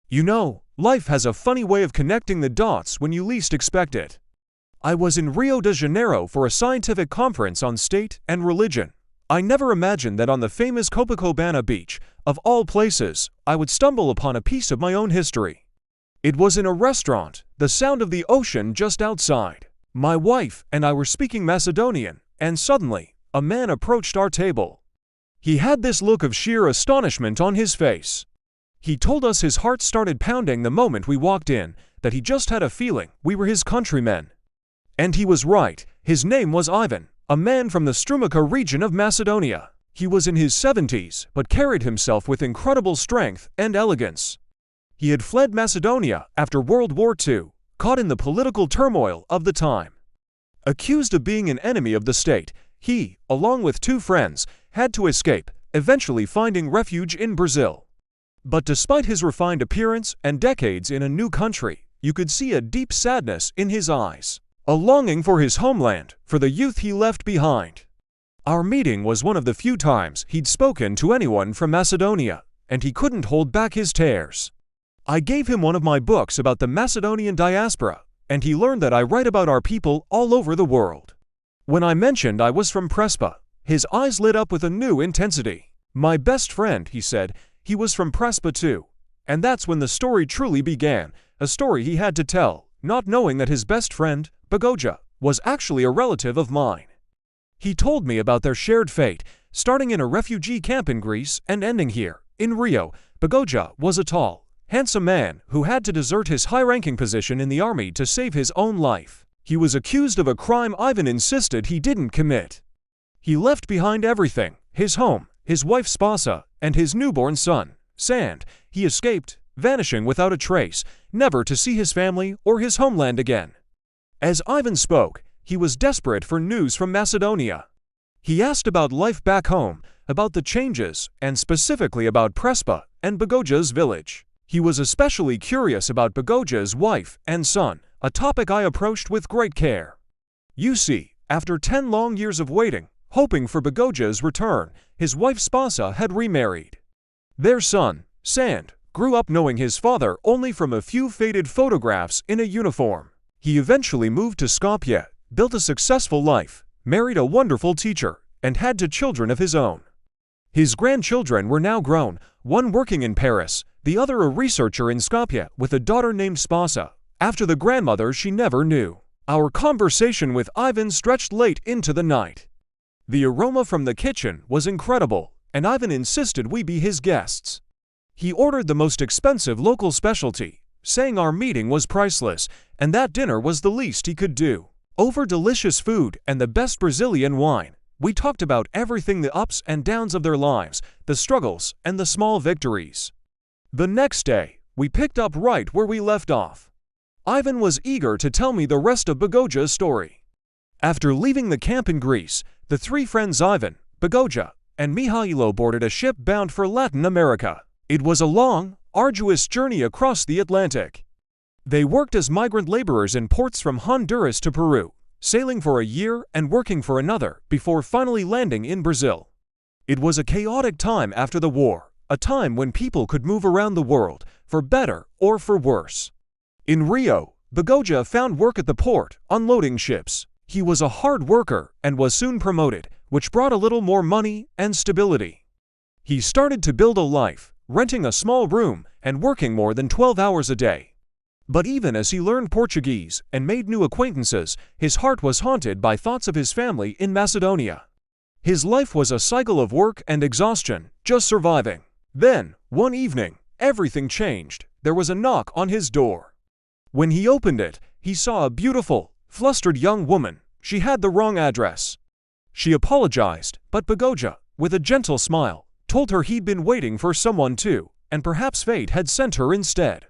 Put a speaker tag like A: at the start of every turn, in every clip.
A: You know, life has a funny way of connecting the dots when you least expect it. I was in Rio de Janeiro for a scientific conference on state and religion. I never imagined that on the famous Copacabana beach, of all places, I would stumble upon a piece of my own history. It was in a restaurant, the sound of the ocean just outside. My wife and I were speaking Macedonian, and suddenly, a man approached our table. He had this look of sheer astonishment on his face. He told us his heart started pounding the moment we walked in, that he just had a feeling we were his countrymen. And he was right. His name was Ivan, a man from the Strumica region of Macedonia. He was in his 70s, but carried himself with incredible strength and elegance. He had fled Macedonia after World War II, caught in the political turmoil of the time. Accused of being an enemy of the state, he, along with two friends, had to escape, eventually finding refuge in Brazil. But despite his refined appearance and decades in a new country, you could see a deep sadness in his eyes, a longing for his homeland, for the youth he left behind. Our meeting was one of the few times he'd spoken to anyone from Macedonia, and he couldn't hold back his tears. I gave him one of my books about the Macedonian diaspora, and he learned that I write about our people all over the world. When I mentioned I was from Prespa, his eyes lit up with a new intensity. My best friend, he said, he was from Prespa too. And that's when the story truly began, a story he had to tell, not knowing that his best friend, Bagoja, was actually a relative of mine. He told me about their shared fate, starting in a refugee camp in Greece and ending here, in Rio. Bagoja was a tall, handsome man who had to desert his high-ranking position in the army to save his own life. He was accused of a crime Ivan insisted he didn't commit. He left behind everything, his home, his wife Spasa, and his newborn son, Sand. He escaped, vanishing without a trace, never to see his family or his homeland again. As Ivan spoke, he was desperate for news from Macedonia. He asked about life back home, about the changes, and specifically about Prespa and Bagoja's village. He was especially curious about Bagoja's wife and son, a topic I approached with great care. You see, after 10 long years of waiting, hoping for Bagoja's return, his wife Spasa had remarried. Their son, Sand, grew up knowing his father only from a few faded photographs in a uniform. He eventually moved to Skopje, built a successful life, married a wonderful teacher, and had 2 children of his own. His grandchildren were now grown, one working in Paris, the other a researcher in Skopje with a daughter named Spasa, after the grandmother she never knew. Our conversation with Ivan stretched late into the night. The aroma from the kitchen was incredible, and Ivan insisted we be his guests. He ordered the most expensive local specialty, saying our meeting was priceless, and that dinner was the least he could do. Over delicious food and the best Brazilian wine, we talked about everything, the ups and downs of their lives, the struggles and the small victories. The next day, we picked up right where we left off. Ivan was eager to tell me the rest of Bagoja's story. After leaving the camp in Greece, the 3 friends Ivan, Bagoja, and Mihailo boarded a ship bound for Latin America. It was a long, arduous journey across the Atlantic. They worked as migrant laborers in ports from Honduras to Peru, sailing for a year and working for another before finally landing in Brazil. It was a chaotic time after the war, a time when people could move around the world, for better or for worse. In Rio, Bagoja found work at the port, unloading ships. He was a hard worker and was soon promoted, which brought a little more money and stability. He started to build a life, renting a small room and working more than 12 hours a day. But even as he learned Portuguese and made new acquaintances, his heart was haunted by thoughts of his family in Macedonia. His life was a cycle of work and exhaustion, just surviving. Then, one evening, everything changed. There was a knock on his door. When he opened it, he saw a beautiful, flustered young woman. She had the wrong address. She apologized, but Bagoja, with a gentle smile, told her he'd been waiting for someone too, and perhaps fate had sent her instead.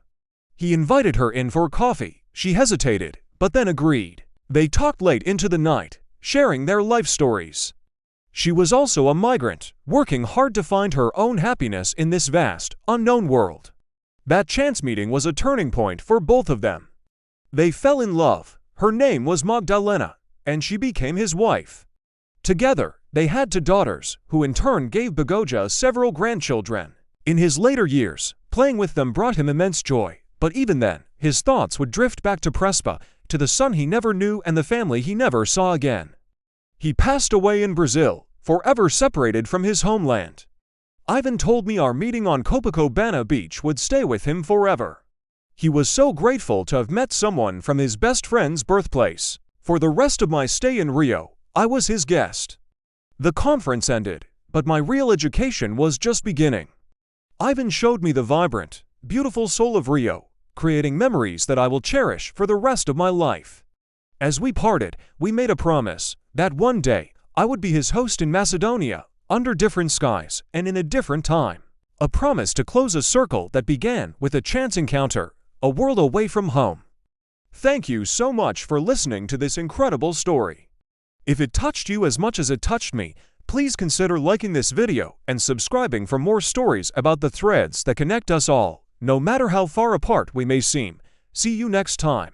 A: He invited her in for coffee. She hesitated, but then agreed. They talked late into the night, sharing their life stories. She was also a migrant, working hard to find her own happiness in this vast, unknown world. That chance meeting was a turning point for both of them. They fell in love. Her name was Magdalena, and she became his wife. Together, they had 2 daughters, who in turn gave Bagoja several grandchildren. In his later years, Playing with them brought him immense joy, but even then, his thoughts would drift back to Prespa, to the son he never knew and the family he never saw again. He passed away in Brazil, forever separated from his homeland. Ivan told me our meeting on Copacabana Beach would stay with him forever. He was so grateful to have met someone from his best friend's birthplace. For the rest of my stay in Rio, I was his guest. The conference ended, but my real education was just beginning. Ivan showed me the vibrant, beautiful soul of Rio, creating memories that I will cherish for the rest of my life. As we parted, we made a promise that one day I would be his host in Macedonia, under different skies and in a different time. A promise to close a circle that began with a chance encounter, a world away from home. Thank you so much for listening to this incredible story. If it touched you as much as it touched me, please consider liking this video and subscribing for more stories about the threads that connect us all, no matter how far apart we may seem. See you next time.